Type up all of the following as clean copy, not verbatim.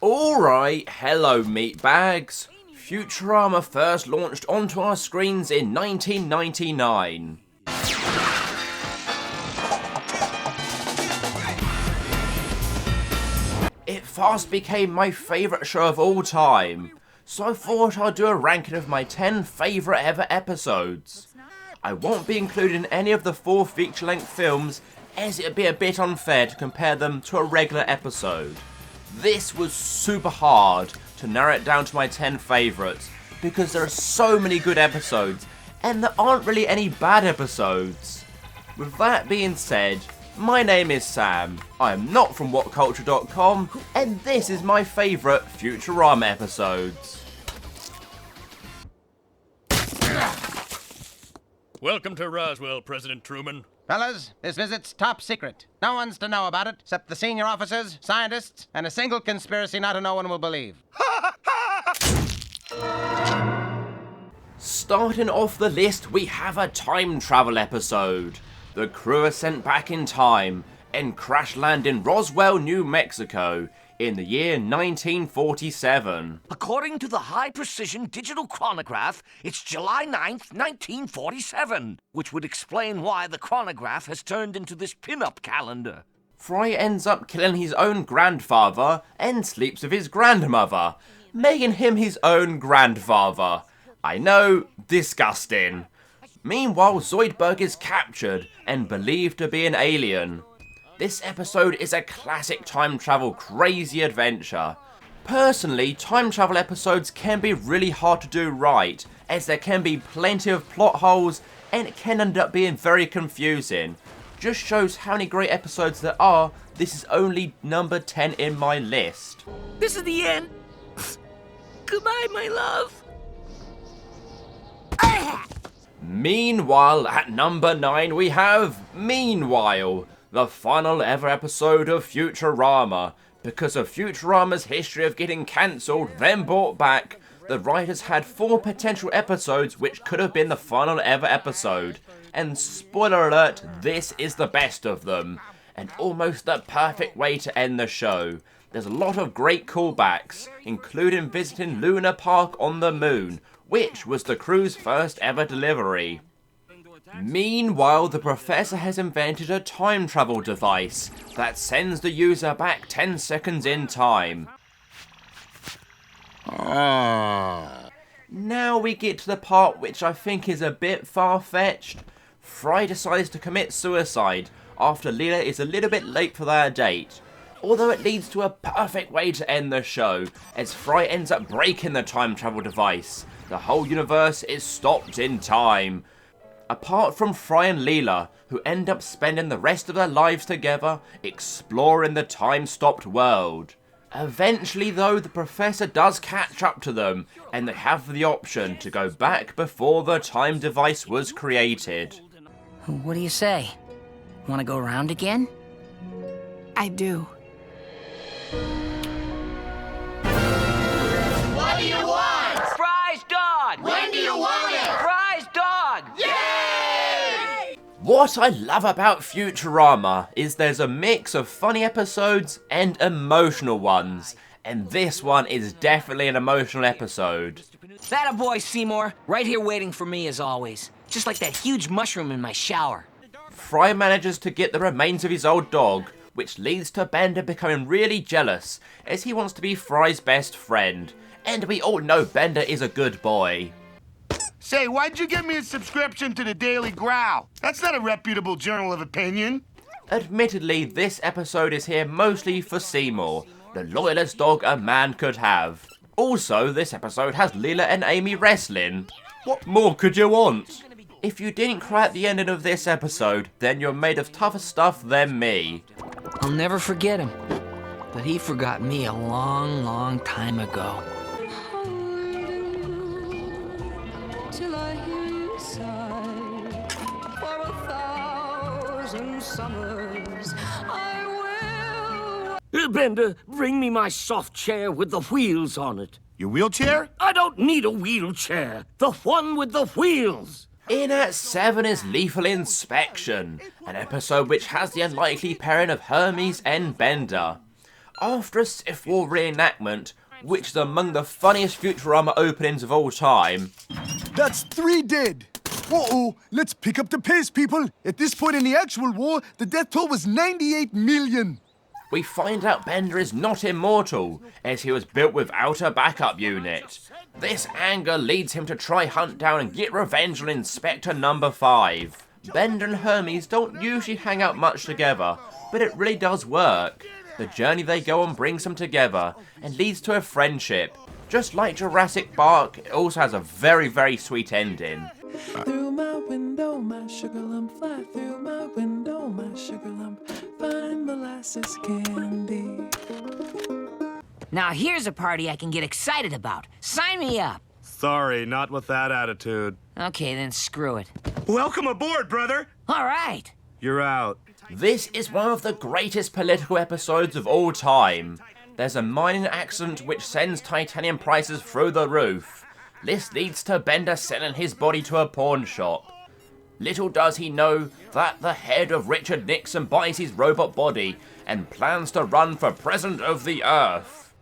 Alright, hello meatbags. Futurama first launched onto our screens in 1999. It fast became my favourite show of all time, so I thought I'd do a ranking of my 10 favourite ever episodes. I won't be including any of the 4 feature-length films, as it would be a bit unfair to compare them to a regular episode. This was super hard to narrow it down to my 10 favourites, because there are so many good episodes, and there aren't really any bad episodes. With that being said, my name is Sam, I am not from WhatCulture.com, and this is my favourite Futurama episodes. Welcome to Roswell, President Truman. Fellas, this visit's top secret. No one's to know about it, except the senior officers, scientists, and a single conspiracy not no one will believe. Starting off the list, we have a time travel episode. The crew are sent back in time and crash land in Roswell, New Mexico in the year 1947. According to the high-precision digital chronograph, it's July 9th, 1947, which would explain why the chronograph has turned into this pin-up calendar. Fry ends up killing his own grandfather and sleeps with his grandmother, making him his own grandfather. I know, disgusting. Meanwhile, Zoidberg is captured and believed to be an alien. This episode is a classic time travel crazy adventure. Personally, time travel episodes can be really hard to do right, as there can be plenty of plot holes and it can end up being very confusing. Just shows how many great episodes there are. This is only number 10 in my list. This is the end. Goodbye, my love. Meanwhile, at number 9 we have Meanwhile, the final ever episode of Futurama. Because of Futurama's history of getting cancelled, then brought back, the writers had 4 potential episodes which could have been the final ever episode. And spoiler alert, this is the best of them. And almost the perfect way to end the show. There's a lot of great callbacks, including visiting Luna Park on the moon, which was the crew's first ever delivery. Meanwhile, the professor has invented a time travel device that sends the user back 10 seconds in time. Now we get to the part which I think is a bit far-fetched. Fry decides to commit suicide after Leela is a little bit late for their date. Although it leads to a perfect way to end the show, as Fry ends up breaking the time travel device. The whole universe is stopped in time. Apart from Fry and Leela, who end up spending the rest of their lives together, exploring the time-stopped world. Eventually though, the professor does catch up to them, and they have the option to go back before the time device was created. What do you say? Want to go around again? I do. What do you want? Fry's dog! When do you want it? Fry's dog! Yay! What I love about Futurama is there's a mix of funny episodes and emotional ones, and this one is definitely an emotional episode. That a boy, Seymour. Right here waiting for me as always. Just like that huge mushroom in my shower. Fry manages to get the remains of his old dog, which leads to Bender becoming really jealous, as he wants to be Fry's best friend. And we all know Bender is a good boy. Say, why'd you give me a subscription to the Daily Growl? That's not a reputable journal of opinion. Admittedly, this episode is here mostly for Seymour, the loyalest dog a man could have. Also, this episode has Leela and Amy wrestling. What more could you want? If you didn't cry at the ending of this episode, then you're made of tougher stuff than me. I'll never forget him. But he forgot me a long, long time ago. Till I hear you sigh for 1,000 summers, I will. Bender, bring me my soft chair with the wheels on it. Your wheelchair? I don't need a wheelchair. The one with the wheels. In at 7 is Lethal Inspection, an episode which has the unlikely pairing of Hermes and Bender. After a Sith War reenactment, which is among the funniest Futurama openings of all time. That's 3 dead. Uh-oh, let's pick up the pace, people. At this point in the actual war, the death toll was 98 million. We find out Bender is not immortal, as he was built without a backup unit. This anger leads him to try hunt down and get revenge on Inspector Number 5. Bender and Hermes don't usually hang out much together, but it really does work. The journey they go on brings them together and leads to a friendship. Just like Jurassic Park, it also has a very, very sweet ending. Through my window, my sugar lump, fly through my window, my sugar lump, find molasses candy. Now here's a party I can get excited about. Sign me up. Sorry, not with that attitude. Okay, then screw it. Welcome aboard, brother! All right. You're out. This is one of the greatest political episodes of all time. There's a mining accident which sends titanium prices through the roof. This leads to Bender selling his body to a pawn shop. Little does he know that the head of Richard Nixon buys his robot body and plans to run for President of the Earth.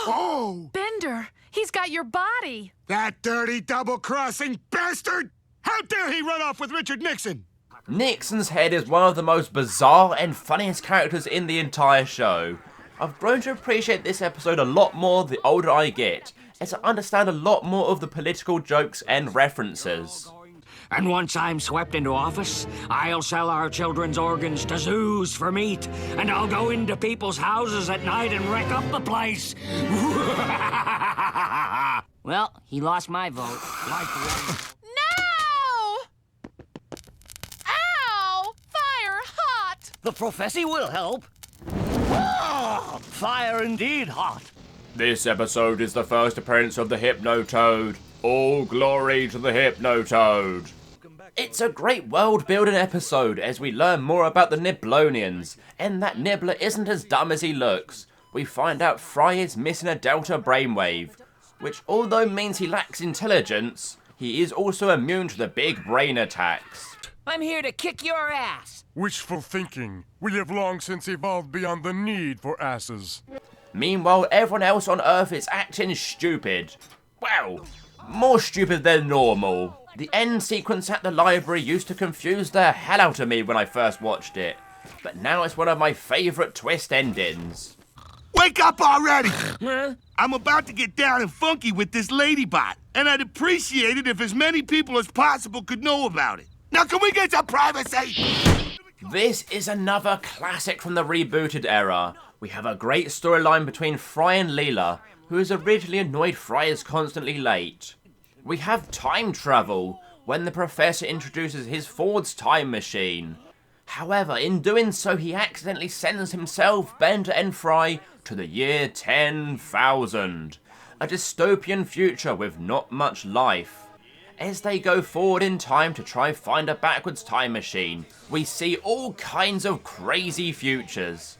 Oh! Bender, he's got your body. That dirty double-crossing bastard! How dare he run off with Richard Nixon? Nixon's head is one of the most bizarre and funniest characters in the entire show. I've grown to appreciate this episode a lot more the older I get, as I understand a lot more of the political jokes and references. And once I'm swept into office, I'll sell our children's organs to zoos for meat, and I'll go into people's houses at night and wreck up the place. Well, he lost my vote. No! Ow! Fire hot! The prophecy will help. Fire indeed hot. This episode is the first appearance of the Hypno-Toad. All glory to the Hypno-Toad. It's a great world-building episode as we learn more about the Niblonians, and that Nibbler isn't as dumb as he looks. We find out Fry is missing a delta brainwave, which although means he lacks intelligence, he is also immune to the big brain attacks. I'm here to kick your ass. Wishful thinking. We have long since evolved beyond the need for asses. Meanwhile, everyone else on Earth is acting stupid. Well, more stupid than normal. The end sequence at the library used to confuse the hell out of me when I first watched it, but now it's one of my favourite twist endings. Wake up already! Huh? I'm about to get down and funky with this ladybot, and I'd appreciate it if as many people as possible could know about it. Now can we get some privacy? This is another classic from the rebooted era. We have a great storyline between Fry and Leela, who is originally annoyed Fry is constantly late. We have time travel, when the professor introduces his Ford's time machine. However, in doing so, he accidentally sends himself, Bender and Fry to the year 10,000, a dystopian future with not much life. As they go forward in time to try find a backwards time machine, we see all kinds of crazy futures.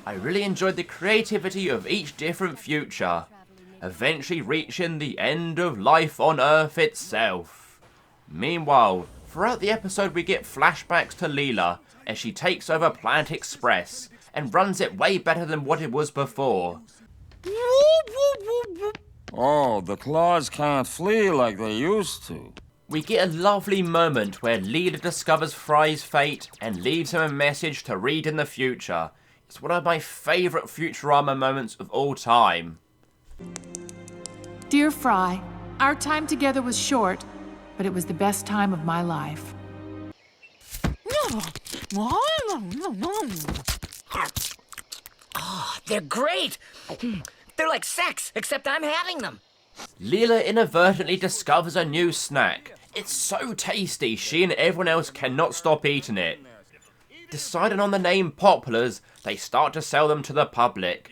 I really enjoyed the creativity of each different future, eventually reaching the end of life on Earth itself. Meanwhile, throughout the episode we get flashbacks to Leela as she takes over Planet Express and runs it way better than what it was before. Oh, the claws can't flee like they used to. We get a lovely moment where Leela discovers Fry's fate and leaves him a message to read in the future. It's one of my favourite Futurama moments of all time. Dear Fry, our time together was short, but it was the best time of my life. Oh, they're great. They're like sex, except I'm having them. Leela inadvertently discovers a new snack. It's so tasty, she and everyone else cannot stop eating it. Deciding on the name Poplars, they start to sell them to the public.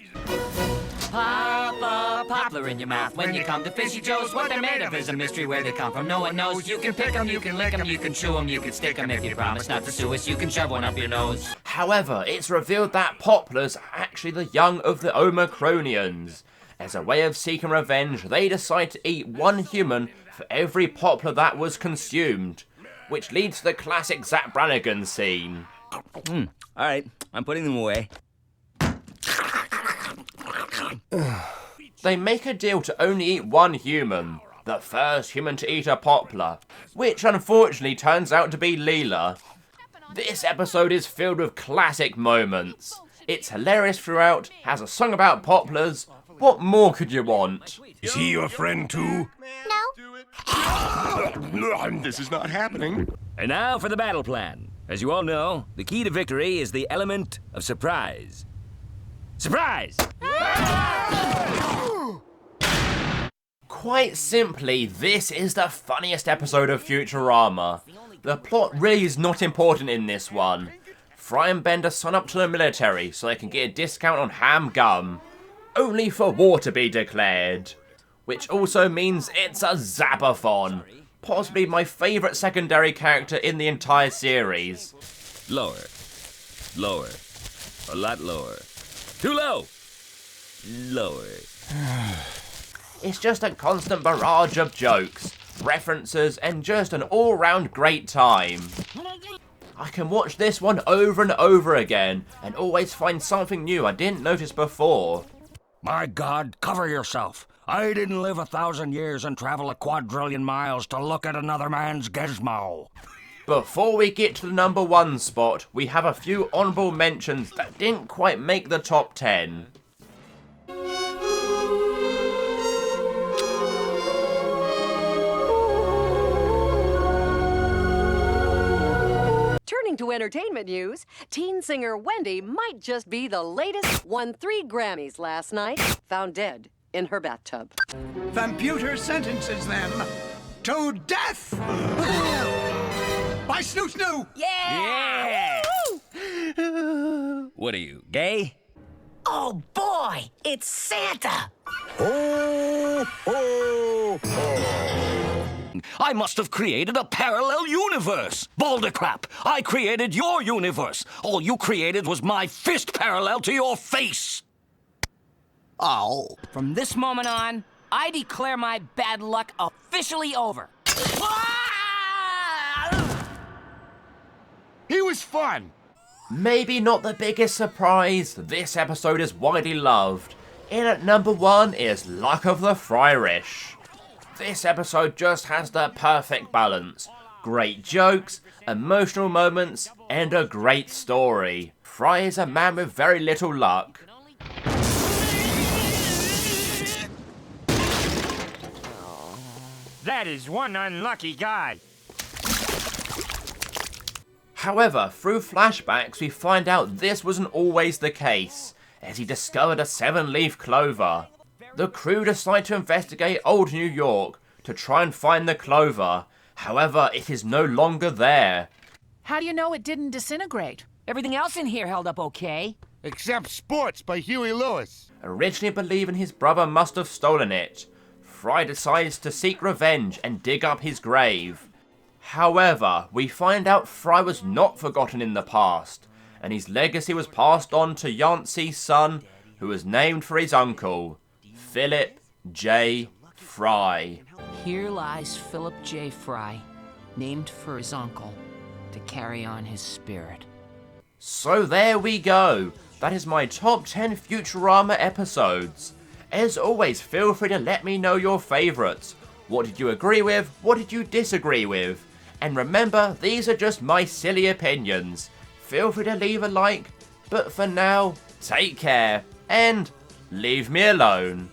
Pop a poplar in your mouth when you come to Fishy Joe's. What they're made of is a mystery where they come from. No one knows. You can pick them, you can lick them, you can chew them, you can stick them. If you promise not to sue us, you can shove one up your nose. However, it's revealed that Poplars are actually the young of the Omicronians. As a way of seeking revenge, they decide to eat one human for every poplar that was consumed, which leads to the classic Zapp Brannigan scene. Alright, I'm putting them away. They make a deal to only eat one human, the first human to eat a poplar, which unfortunately turns out to be Leela. This episode is filled with classic moments. It's hilarious throughout, has a song about poplars. What more could you want? Is he your friend too? No. This is not happening. And now for the battle plan. As you all know, the key to victory is the element of surprise. Surprise! Quite simply, this is the funniest episode of Futurama. The plot really is not important in this one. Fry and Bender sign up to the military so they can get a discount on ham gum, only for war to be declared. Which also means it's a Zabathon, possibly my favourite secondary character in the entire series. Lower. Lower. A lot lower. Too low! Lower. It's just a constant barrage of jokes, references, and just an all-round great time. I can watch this one over and over again, and always find something new I didn't notice before. My God, cover yourself. I didn't live 1,000 years and travel a quadrillion miles to look at another man's gizmo. Before we get to the number 1 spot, we have a few honourable mentions that didn't quite make the top 10. Turning to entertainment news, teen singer Wendy might just be the latest. Won 3 Grammys last night, found dead in her bathtub. Computer sentences them to death! By Snoo Snoo! Yeah! What are you, gay? Oh boy, it's Santa! Oh, oh, oh. I must have created a parallel universe. Baldercrap, I created your universe. All you created was my fist parallel to your face. Oh. From this moment on, I declare my bad luck officially over. He was fun. Maybe not the biggest surprise, this episode is widely loved. In at number 1 is Luck of the Fryrish. This episode just has the perfect balance. Great jokes, emotional moments, and a great story. Fry is a man with very little luck. That is one unlucky guy. However, through flashbacks we find out this wasn't always the case, as he discovered a 7-leaf clover. The crew decide to investigate old New York to try and find the clover. However, it is no longer there. How do you know it didn't disintegrate? Everything else in here held up okay. Except Sports by Huey Lewis. Originally believing his brother must have stolen it, Fry decides to seek revenge and dig up his grave. However, we find out Fry was not forgotten in the past, and his legacy was passed on to Yancey's son, who was named for his uncle, Philip J. Fry. Here lies Philip J. Fry, named for his uncle, to carry on his spirit. So there we go. That is my top 10 Futurama episodes. As always, feel free to let me know your favourites. What did you agree with? What did you disagree with? And remember, these are just my silly opinions. Feel free to leave a like, but for now, take care, and leave me alone.